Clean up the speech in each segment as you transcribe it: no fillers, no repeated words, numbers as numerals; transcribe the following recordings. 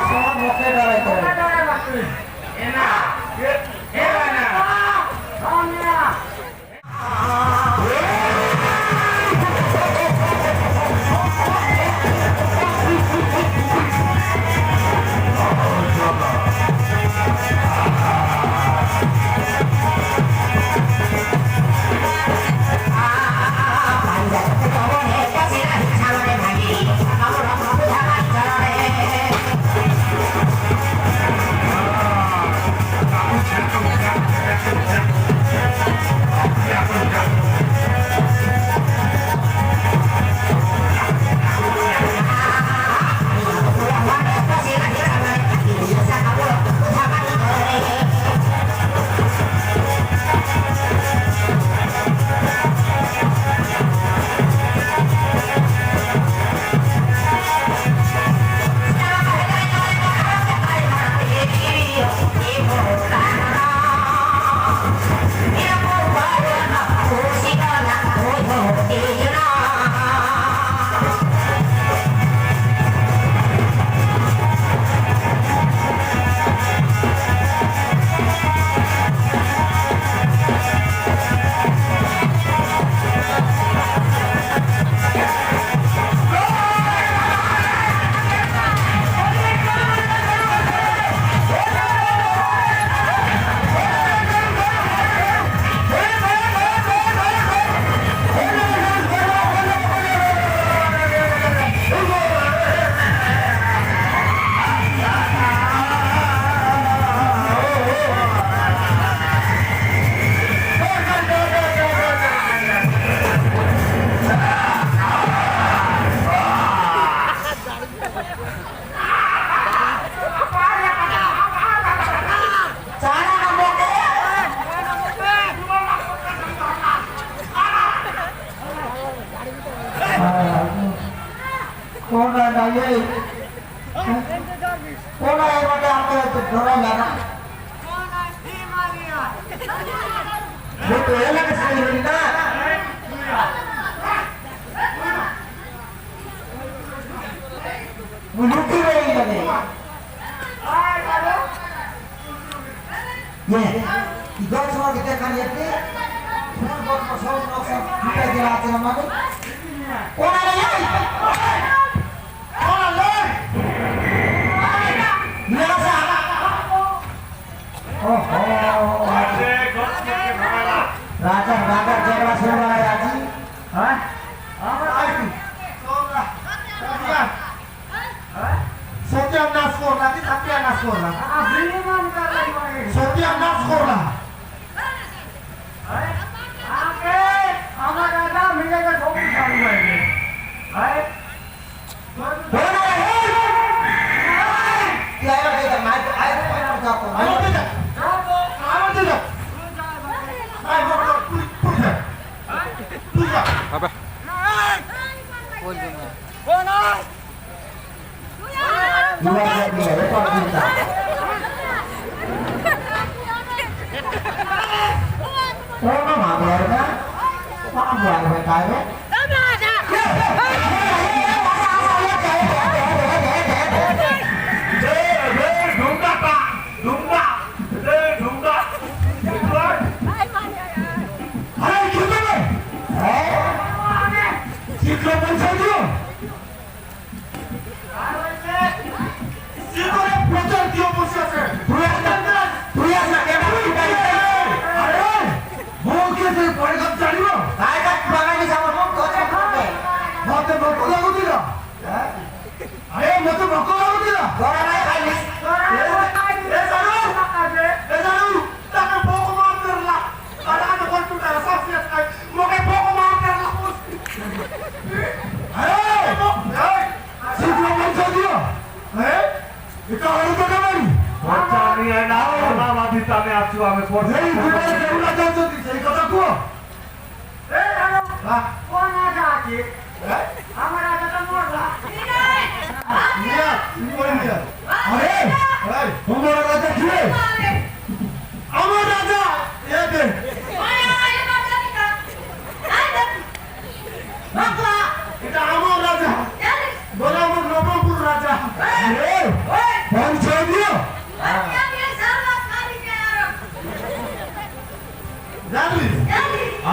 সময় মুখে দাঁড়াইতে হবে।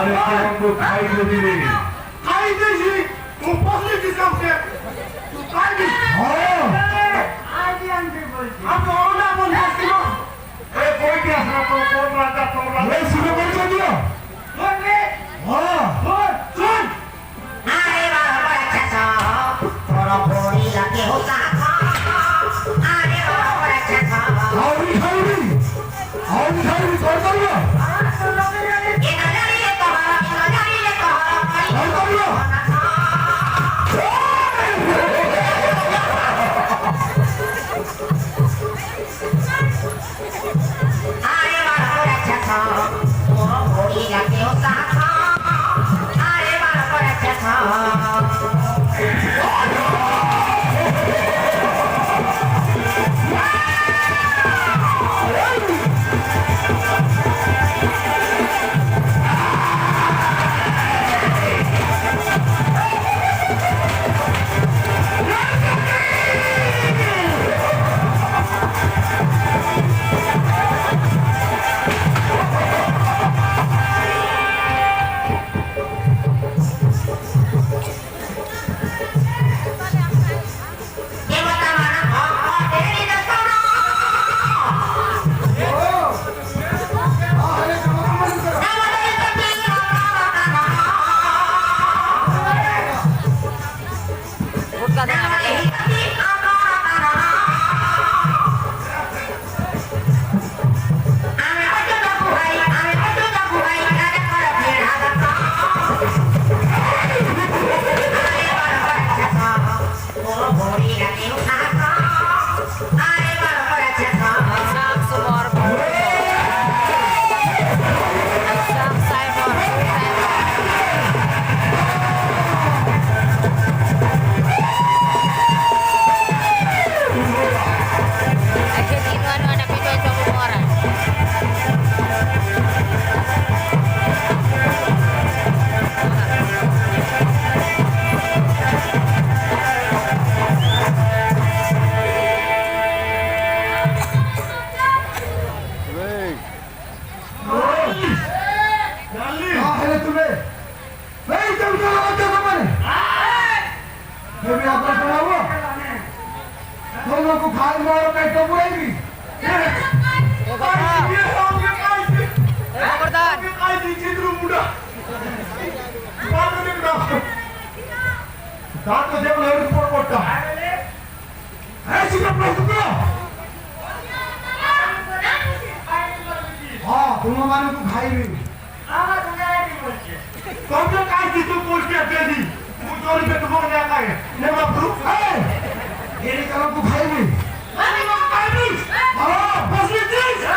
আরে তোমাকে খাইতে দিলে খাইতেছি তুই বসলি কি কামকে তুই খাইবি হ্যাঁ আইডি আনতে বলছি আমি ওনা বলছি এ কই কি আসা তো কোন রাজা তোমরা এই শুনে বলছো দিও বলবি হ্যাঁ শুন আরে বাবা চাচা তোরা বড়ি লাগে হোতা আরে বাবা চাচা আউরি খাইবি কর করো কেনা জানিলে তো কর করো আরে বাবা চাচা তোরা বড়ি লাগে হোতা আরে বাবা চাচা ତୁମମାନଙ୍କୁ ଖାଇବି ତମେ କାହିଁକି ତୁ କୋଷ୍ଟିଆ ଦେଲି ମୁଁ ଚୋରି ପେଟ ମୋର ନା କାହିଁ ନେବା ପ୍ରୁଫ ଏଇ କାମକୁ ଖାଇବି ହଁ ବସିଲି ଚିଜ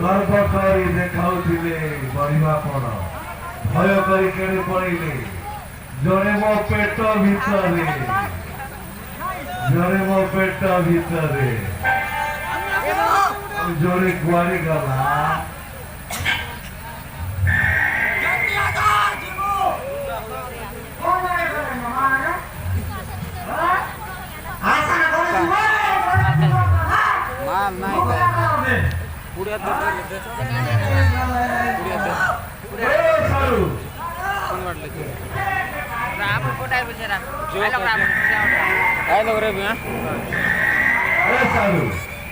ଗର୍ବ କରି ଦେଖାଉଥିଲେ ବଢିବାପଣ ଭୟ କରି କେଡ଼େ ପଡ଼ିଲେ ଜଣେ ମୋ ପେଟ ଭିତରେ ଜଣେ ମୋ ପେଟ ଭିତରେ ଜଣେ କୁଆଡ଼େ ଗଲା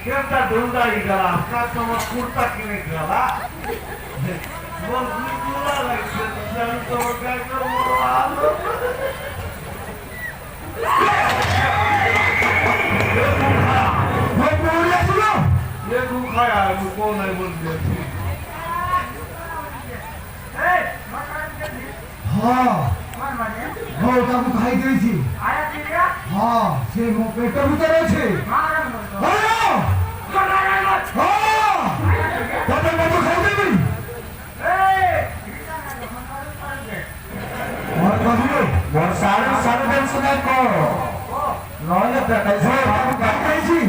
केमता ढूंढा ही गला अपना समझ कुर्ता किने गला बोल गुला लगे चल तो क्या करो आलो ये भूखा यार मुझको नहीं बोल दिया हाँ बहुत आप खाई गई थी हाँ से मो पेट भीतर আছে হ্যাঁ তাতে মত খাই দেবি और कहियो मोर सारे सारे दिन सुना को नॉले पे कैसे आप कहै छी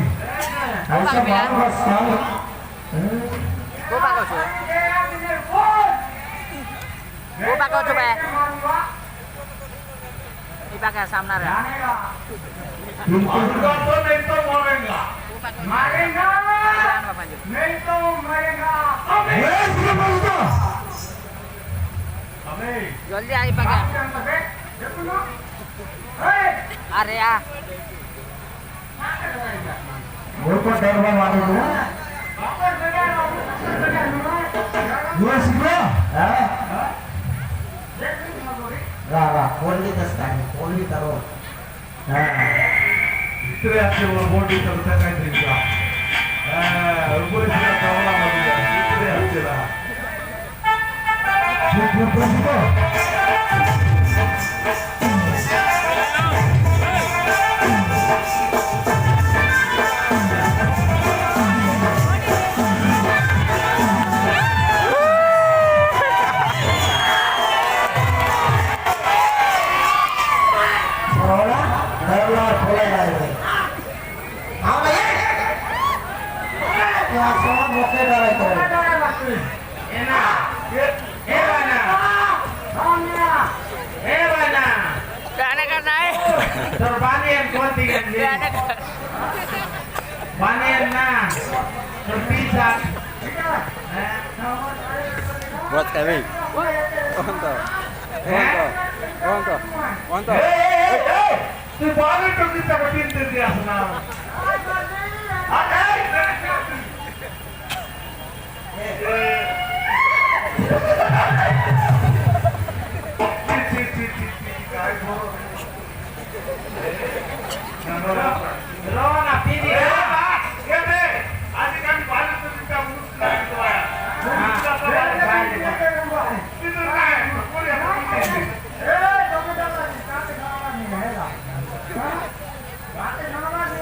ऐसा बात बस साल Cô bác ở chỗ Cô bác ở chỗ bé Đi bác ở सामने रहे तुमको तो नहीं तो मरेगा मारेगा नहीं तो मरेगा जल्दी आई बघा अरे या वो तो डरवा मारे तू ये सिखला हां रा कोल्ली कोल्ली करो हां इतने अच्छे वो बॉडी करता काय तरीका हां ऊपर से कावला मत इतने अच्छे रहा Terbanian kontingen banian na terpisah buat kami untuk tu balik tu kita berpintu dia senang Rona pini kene आज kami balik tu kita muslim itu ya kita balik itu kan boleh ini kamu jangan sampai nama ni है बात nama ni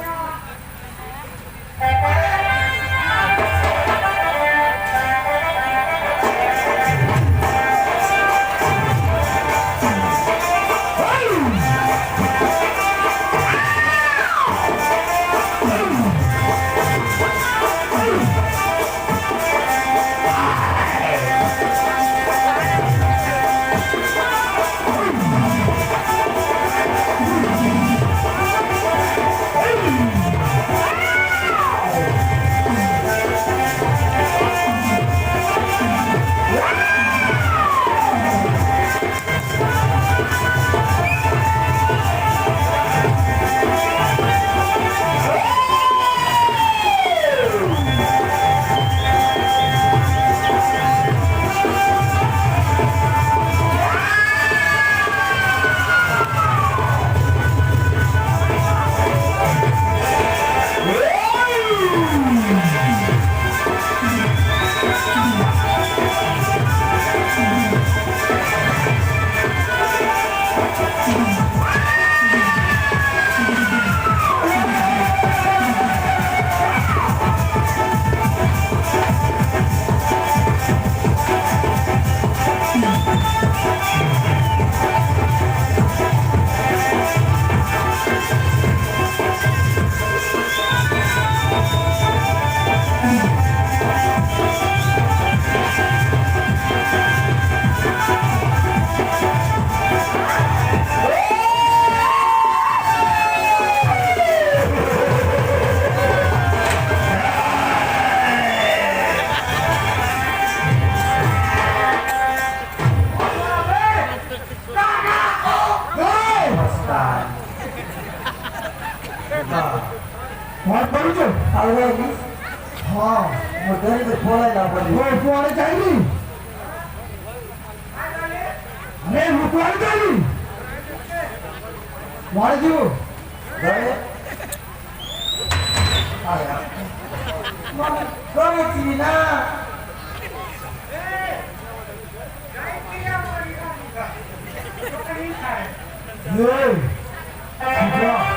હા મોઢાની તો ફોલાઈ ના પડી ફોલાઈ જાય ની અરે મુકવાડ ગઈ વાળજો ગયે આયા ગમે તી ના Hey!